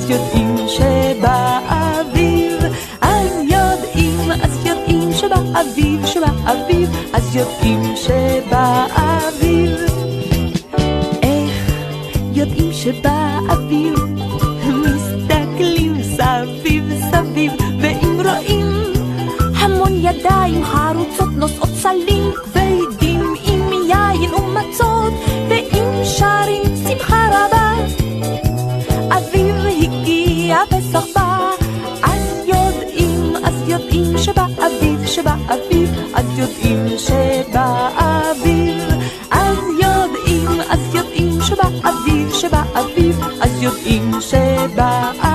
אז יודעים שבאביב, אז יודעים שבאביב, אז יודעים שבאביב. איך יודעים שבאביב? מסתכלים סביב סביב, ואם רואים המון ידיים חרוצות נושאות סלים כבדים עם יין ומצות, ואם שרים שמחה רבה, אביב הגיע פסח בא. אז יודעים שבאביב, אז יודעים שבאביב, אז יודעים שבאביב, אז יודעים שבאביב.